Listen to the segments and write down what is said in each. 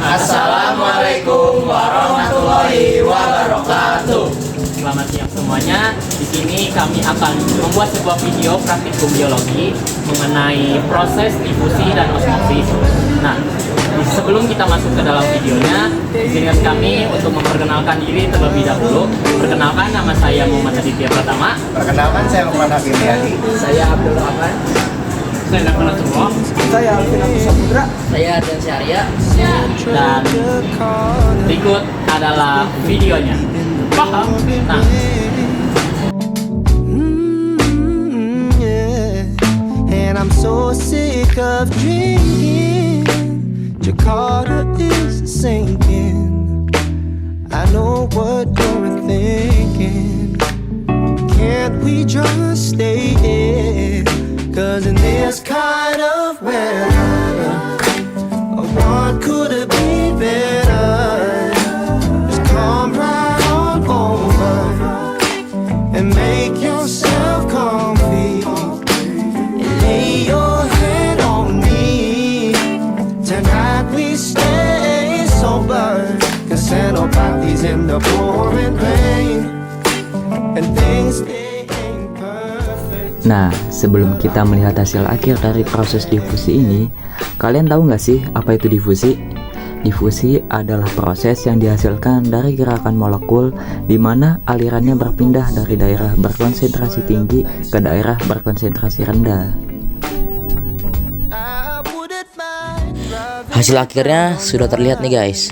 Assalamualaikum warahmatullahi wabarakatuh. Selamat siang semuanya. Di sini kami akan membuat sebuah video praktikum biologi mengenai proses difusi dan osmosis. Nah, sebelum kita masuk ke dalam videonya, izinkan kami untuk memperkenalkan diri terlebih dahulu. Perkenalkan, nama saya Muhammad Aditya Pratama. Perkenalkan, saya Muhammad Hakim Riyadi. Saya Abdul Rahman. Saya Nafana Semua. Saya Alvin Saputra. Saya Ardan Syahria. Dan berikut adalah videonya. Paham? Nah, And I'm so sick of drinking. Jakarta is sinking. I know what you're thinking. Can't we just stay here? 'Cause in this kind of weather, what could it be better? Just come right on over and make yourself comfy. Lay your head on me. Tonight we stay sober, 'cause Sanopathis in the pouring rain. And things they ain't perfect. Nah, sebelum kita melihat hasil akhir dari proses difusi ini, kalian tahu nggak sih apa itu difusi? Difusi adalah proses yang dihasilkan dari gerakan molekul di mana alirannya berpindah dari daerah berkonsentrasi tinggi ke daerah berkonsentrasi rendah. Hasil akhirnya sudah terlihat nih guys.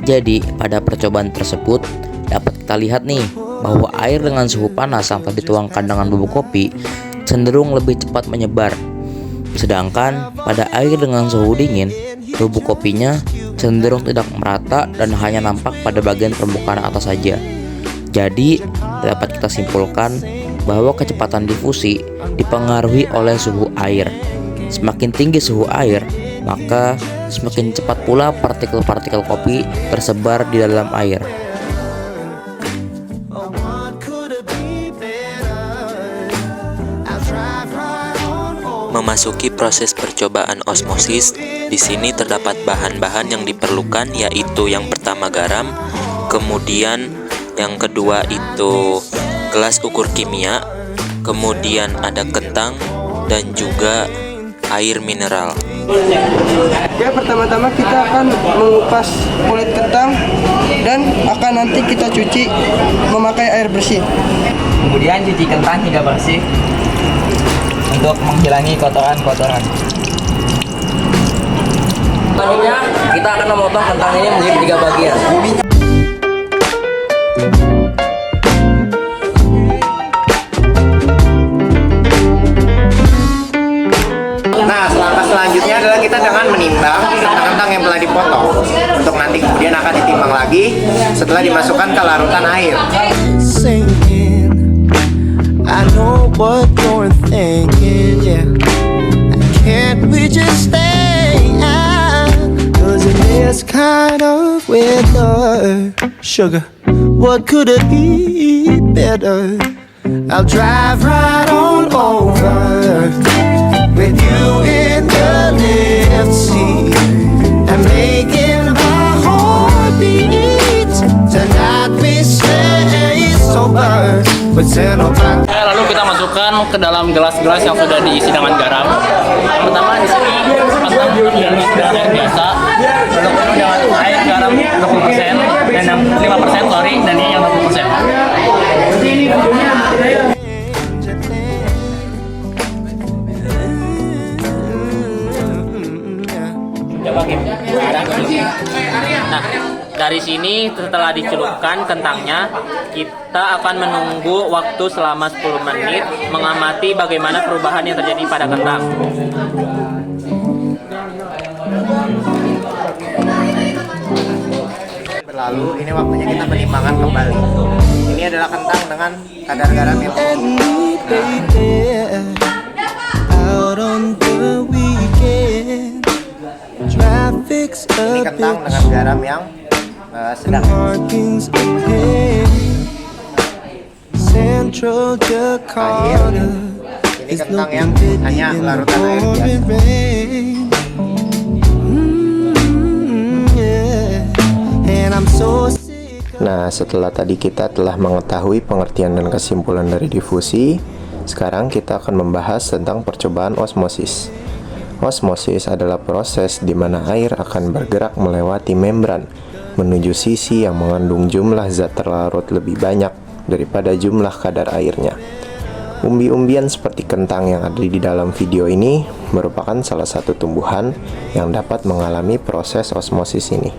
Jadi pada percobaan tersebut dapat kita lihat nih bahwa air dengan suhu panas sampai dituangkan dengan bubuk kopi cenderung lebih cepat menyebar. Sedangkan pada air dengan suhu dingin, bubuk kopinya cenderung tidak merata dan hanya nampak pada bagian permukaan atas saja. Jadi dapat kita simpulkan bahwa kecepatan difusi dipengaruhi oleh suhu air. Semakin tinggi suhu air, maka semakin cepat pula partikel-partikel kopi tersebar di dalam air. Memasuki proses percobaan osmosis, di sini terdapat bahan-bahan yang diperlukan, yaitu yang pertama garam, kemudian yang kedua itu gelas ukur kimia, kemudian ada kentang dan juga air mineral. Ya, pertama-tama kita akan mengupas kulit kentang dan akan nanti kita cuci memakai air bersih. kemudian cuci kentang hingga bersih untuk menghilangi kotoran-kotoran. Selanjutnya kita akan memotong kentang ini menjadi 3 bagian. Nah, langkah selanjutnya adalah kita dengan menimbang kentang-kentang yang telah dipotong untuk nanti kemudian akan ditimbang lagi setelah dimasukkan ke larutan air. Sinking. I know what you're thinking, yeah. Can't we just stay out? 'Cause in this kind of weather, sugar, what could it be better? I'll drive right on over with you in the lift seat and making my heart beat. Tonight we stay sober with Sanopathis. Lalu kita masukkan ke dalam gelas-gelas yang sudah diisi dengan garam. Pertama di sini kentang diisi dengan air biasa, lalu kemudian dengan air garam 20% dan yang 5% dan ini yang 20%. Coba Kim. Nah, dari sini setelah dicelupkan kentangnya, kita akan menunggu waktu selama 10 menit mengamati bagaimana perubahan yang terjadi pada kentang. Berlalu, ini waktunya kita menimbangkan kembali. Ini adalah kentang dengan kadar garam yang Out on the weekend, traffic's ini a kentang dengan bitch, garam yang sedang. parking's a pain. Central Jakarta Ini is kentang yang looking hanya pretty in the larutan air biasa. pouring rain. Yeah. so sick. Nah, setelah tadi kita telah mengetahui pengertian dan kesimpulan dari difusi, sekarang kita akan membahas tentang percobaan osmosis. Osmosis adalah proses di mana air akan bergerak melewati membran menuju sisi yang mengandung jumlah zat terlarut lebih banyak daripada jumlah kadar airnya. Umbi-umbian seperti kentang yang ada di dalam video ini merupakan salah satu tumbuhan yang dapat mengalami proses osmosis ini.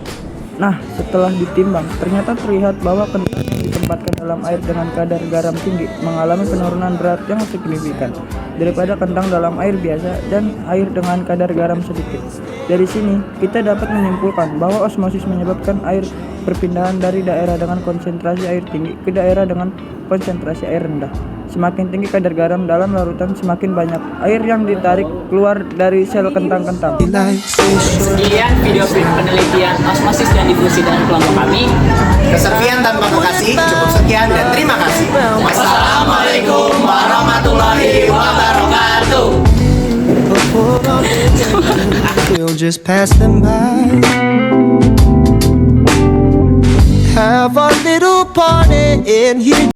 Nah, setelah ditimbang, ternyata terlihat bahwa kentang yang ditempatkan dalam air dengan kadar garam tinggi mengalami penurunan berat yang signifikan daripada kentang dalam air biasa dan air dengan kadar garam sedikit. Dari sini, kita dapat menyimpulkan bahwa osmosis menyebabkan air perpindahan dari daerah dengan konsentrasi air tinggi ke daerah dengan konsentrasi air rendah. Semakin tinggi kadar garam dalam larutan, semakin banyak air yang ditarik keluar dari sel kentang-kentang. Sekian video penelitian osmosis dan difusi dari kelompok kami. Kesekian tanpa makasih, cukup sekian dan terima kasih. Wassalamualaikum warahmatullahi wabarakatuh. We'll just pass them by. Have a little party in here.